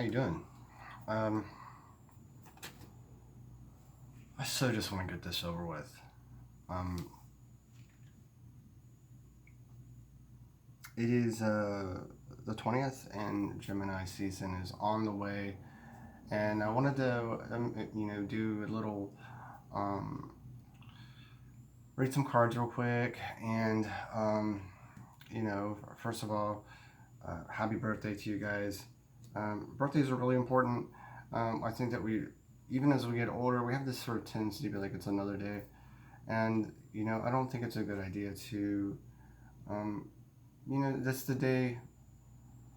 How you doing? I so just want to get this over with. It is the 20th, and Gemini season is on the way, and I wanted to, do a little, read some cards real quick, and first of all, happy birthday to you guys. Birthdays are really important. I think that even as we get older, we have this sort of tendency to be like, it's another day. And, I don't think it's a good idea to, that's the day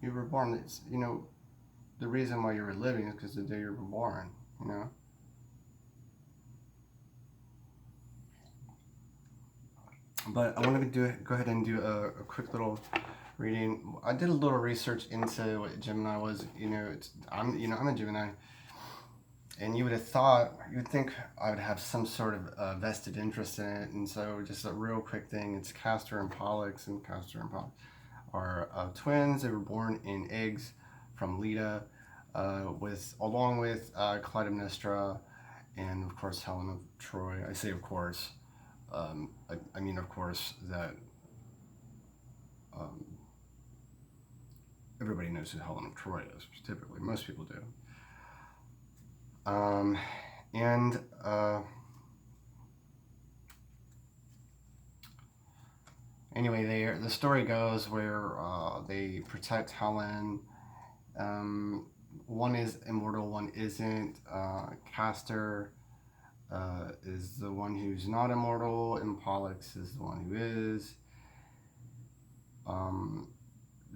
you were born. It's, the reason why you were living is because the day you were born, But I want to go ahead and do a quick little reading. I did a little research into what Gemini was. I'm a Gemini, and you would think I would have some sort of vested interest in it. And so, just a real quick thing: it's Castor and Pollux, and Castor and Pollux are twins. They were born in eggs from Leda, along with Clytemnestra, and of course Helen of Troy. I say of course. I mean, of course, that everybody knows who Helen of Troy is. Typically, most people do. Anyway, the story goes where they protect Helen. One is immortal, one isn't. Castor is the one who's not immortal, and Pollux is the one who is.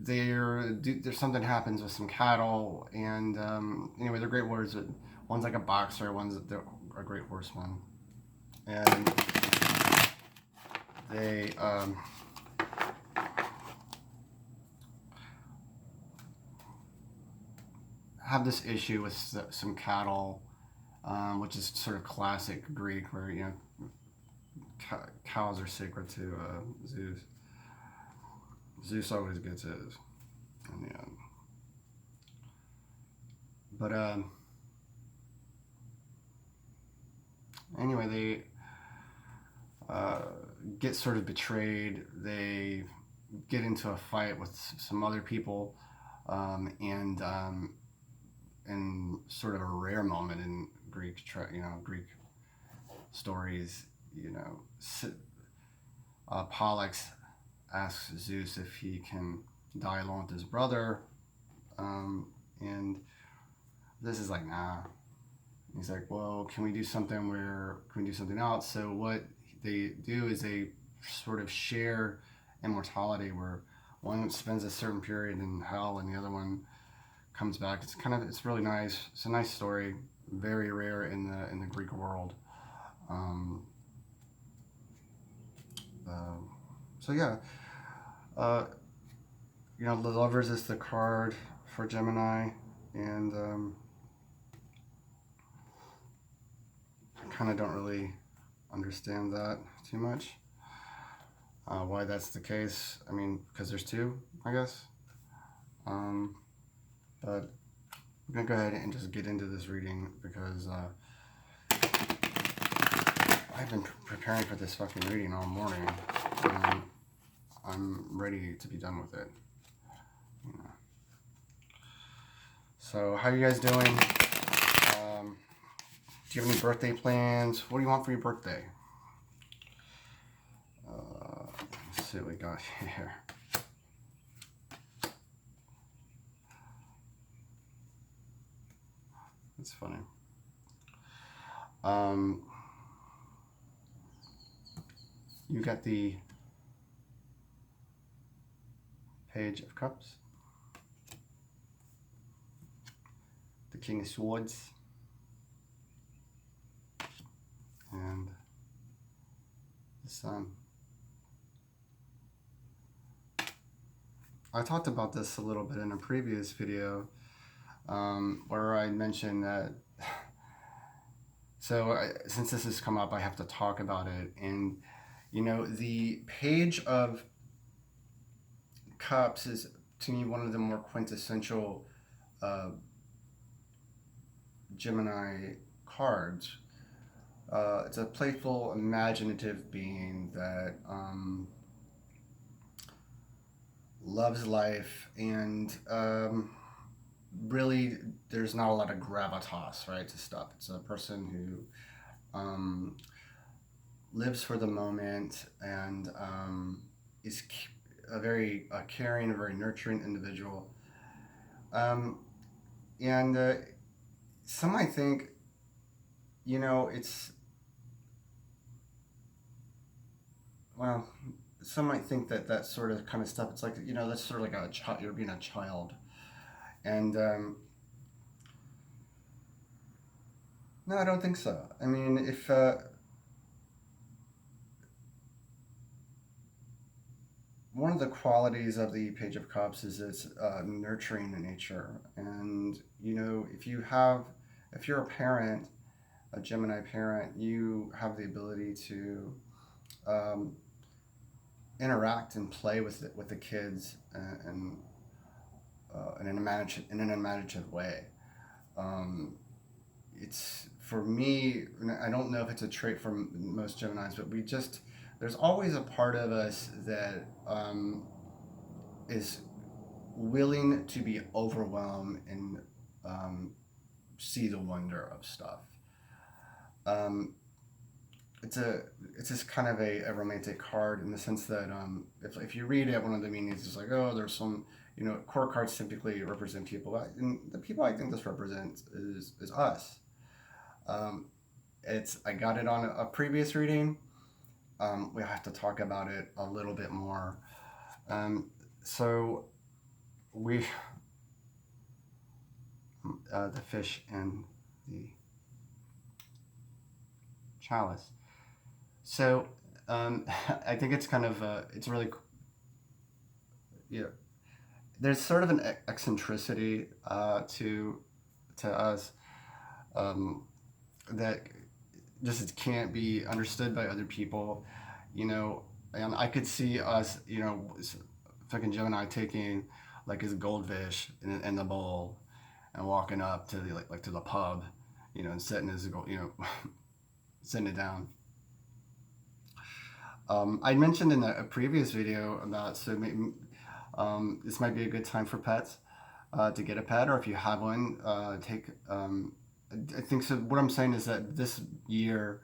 There's something happens with some cattle, and anyway, they're great warriors. One's like a boxer, one's a great horseman, and they have this issue with some cattle, which is sort of classic Greek, where cows are sacred to Zeus. Zeus always gets his in the end. But anyway, they get sort of betrayed. They get into a fight with some other people, and in sort of a rare moment in Greek stories, Pollux asks Zeus if he can die along with his brother, and this is like, nah. He's like, well, can we do something else? So what they do is they sort of share immortality, where one spends a certain period in hell and the other one comes back. It's really nice. It's a nice story, very rare in the Greek world. So yeah, the Lovers is the card for Gemini, and I kind of don't really understand that too much. Why that's the case? I mean, because there's two, I guess. But I'm gonna go ahead and just get into this reading because I've been preparing for this fucking reading all morning, and I'm ready to be done with it. So, how you guys doing? Do you have any birthday plans? What do you want for your birthday? Let's see what we got here. That's funny. You got the Page of Cups, the King of Swords, and the Sun. I talked about this a little bit in a previous video, where I mentioned that. Since this has come up, I have to talk about it. And the Page of Cups is, to me, one of the more quintessential Gemini cards. It's a playful, imaginative being that loves life, and really there's not a lot of gravitas, right, to stuff. It's a person who lives for the moment, and is a very caring, a very nurturing individual. Um, and some might think, it's, well, some might think that that sort of kind of stuff, it's like, that's sort of like a child, you're being a child. And no, I don't think so. I mean, if one of the qualities of the Page of Cups is its nurturing nature. And, if you're a parent, a Gemini parent, you have the ability to um, interact and play with the kids, and in an imaginative way. Um, it's for me. And I don't know if it's a trait for most Geminis, but there's always a part of us that is willing to be overwhelmed and see the wonder of stuff. Um, it's just kind of a romantic card in the sense that if you read it, one of the meanings is like, oh, there's some, core cards typically represent people, and the people I think this represents is us. Um, I got it on a previous reading. We have to talk about it a little bit more. So we, the fish and the chalice. So I think it's kind of it's really, yeah. There's sort of an eccentricity to us, um, that just can't be understood by other people, And I could see us, fucking Gemini taking like his goldfish in the bowl and walking up to the like to the pub, and setting his sitting it down. I mentioned in a previous video about, so maybe, this might be a good time for pets, to get a pet, or if you have one, take. I think so. What I'm saying is that this year,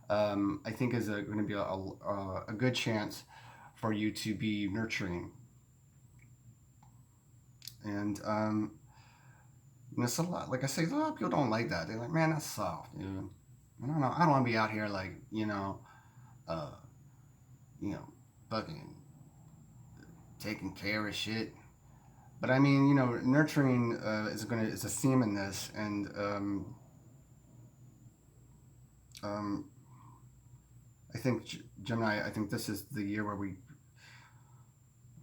I think is going to be a good chance for you to be nurturing, and it's a lot. Like I say, a lot of people don't like that. They're like, man, that's soft, dude. I don't know. I don't want to be out here like uh, fucking taking care of shit. But I mean, nurturing is a theme in this, and um, I think Gemini. I think this is the year where we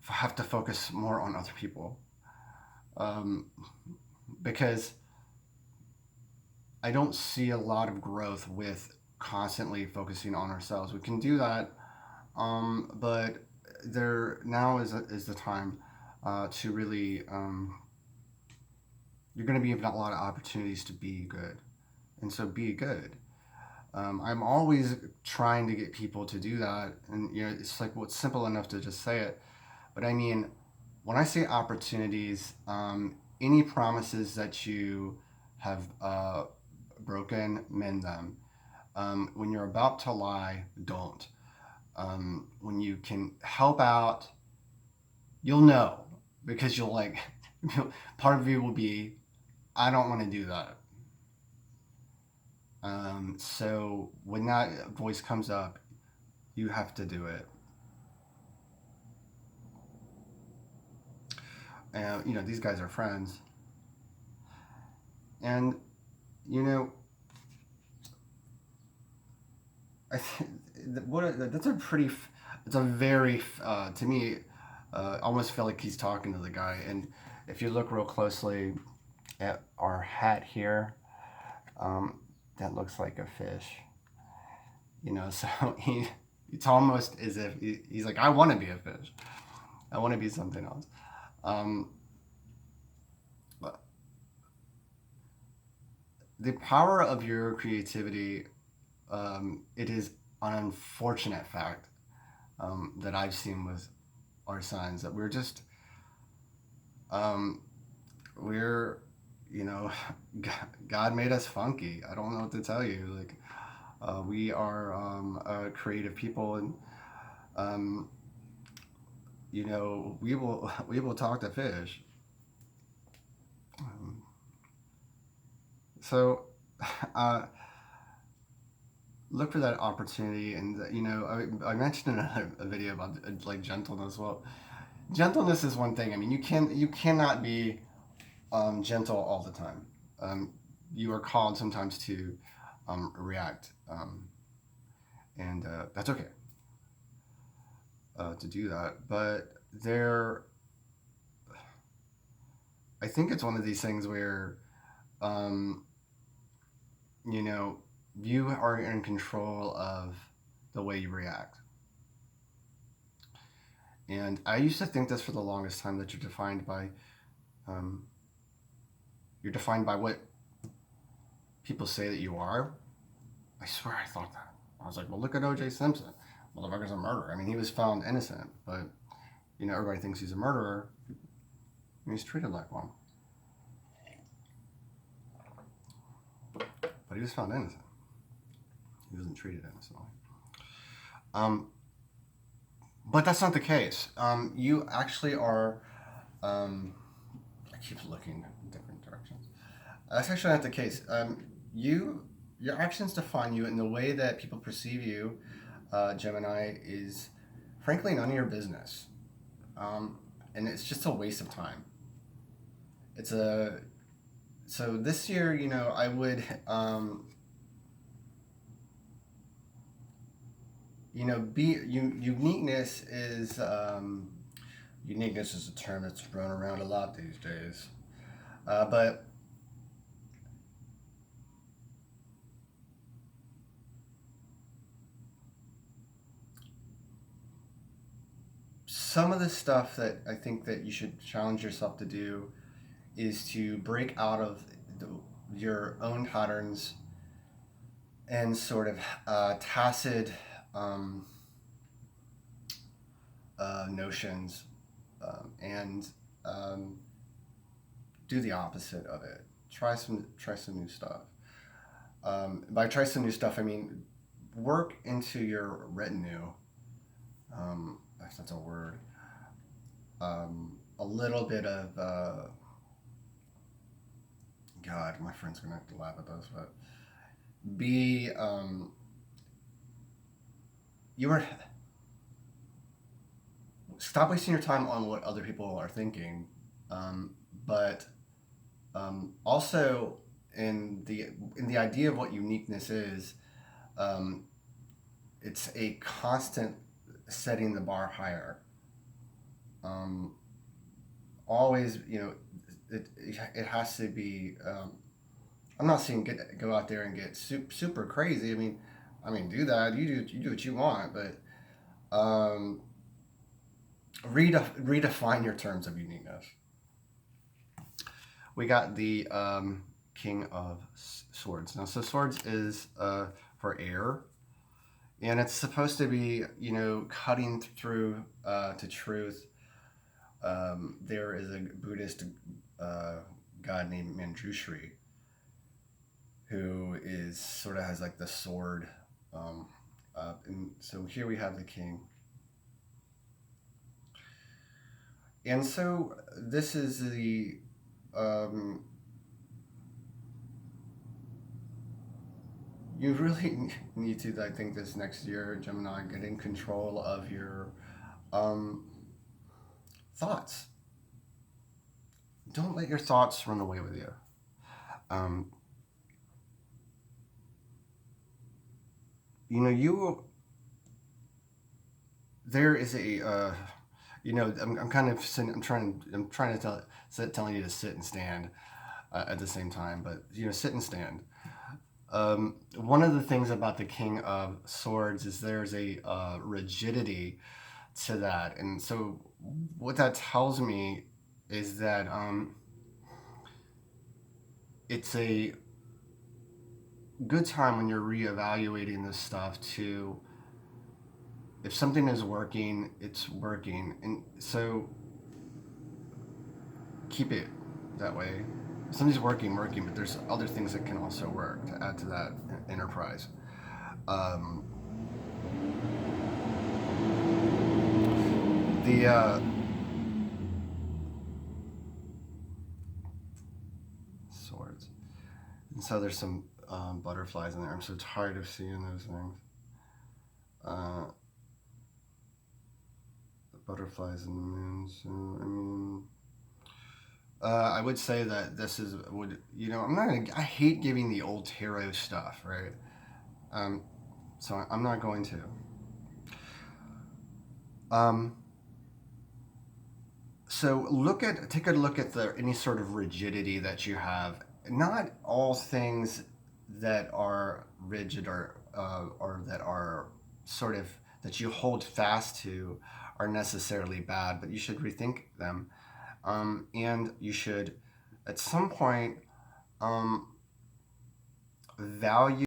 have to focus more on other people, because I don't see a lot of growth with constantly focusing on ourselves. We can do that, but there now is the time to really. You're going to be given a lot of opportunities to be good, and so be good. I'm always trying to get people to do that, and it's like, well, it's simple enough to just say it, but I mean, when I say opportunities, any promises that you have broken, mend them. When you're about to lie, don't. When you can help out, you'll know, because you'll like, part of you will be, I don't want to do that. So when that voice comes up, you have to do it. And these guys are friends, and I think that's a pretty. It's a very to me. Almost feel like he's talking to the guy, and if you look real closely at our hat here, that looks like a fish. So it's almost as if he's like, I want to be a fish. I want to be something else. But the power of your creativity, it is an unfortunate fact that I've seen with our signs that we're just, um, we're, you know, God made us funky. I don't know what to tell you. Like, we are creative people, and um, we will talk to fish. Um, so, uh, look for that opportunity, and I mentioned in a video about like gentleness. Well, gentleness is one thing. I mean, you cannot be gentle all the time. Um, you are called sometimes to react, and that's okay to do that. But I think it's one of these things where um, you know, you are in control of the way you react. And I used to think this for the longest time, that um, you're defined by what people say that you are. I swear I thought that. I was like, well, look at O.J. Simpson. Motherfucker's a murderer. I mean, he was found innocent, but everybody thinks he's a murderer, and he's treated like one. But he was found innocent. He wasn't treated innocently. Um, but that's not the case. You actually are. I keep looking in different directions. That's actually not the case. Your actions define you, and the way that people perceive you, Gemini, is frankly none of your business. And it's just a waste of time. It's a So this year, I would, be uniqueness is a term that's thrown around a lot these days. But some of the stuff that I think that you should challenge yourself to do is to break out of your own patterns and sort of tacit um, notions, and do the opposite of it. Try some new stuff. By try some new stuff, I mean work into your retinue. If that's a word. A little bit of God, my friend's gonna have to laugh at this, but be you are stop wasting your time on what other people are thinking, but also in the idea of what uniqueness is, um, it's a constant setting the bar higher. Um, Always, it has to be. I'm not saying go out there and get super crazy. I mean, do that. You do what you want, but redefine your terms of uniqueness. We got the King of Swords. Now, so swords is for air, and it's supposed to be cutting through to truth. There is a Buddhist god named Manjushri who is sort of has like the sword up, and so here we have the king. And so this is the you really need to, I think, this next year, Gemini, get in control of your um, thoughts. Don't let your thoughts run away with you. Um, you there is a I'm kind of I'm trying to telling you to sit and stand at the same time, but sit and stand. One of the things about the King of Swords is there's a rigidity to that, and so what that tells me is that it's a good time when you're reevaluating this stuff to, if something is working, it's working, and so keep it that way. Something's working, but there's other things that can also work to add to that enterprise. Um, the swords, and so there's some butterflies in there. I'm so tired of seeing those things. Uh, butterflies and the moon. So I mean, I would say that this is would I'm not gonna. I hate giving the old tarot stuff, right? Um, so I'm not going to. Um, so take a look at the any sort of rigidity that you have. Not all things that are rigid or that are sort of that you hold fast to are necessarily bad, but you should rethink them, and you should at some point value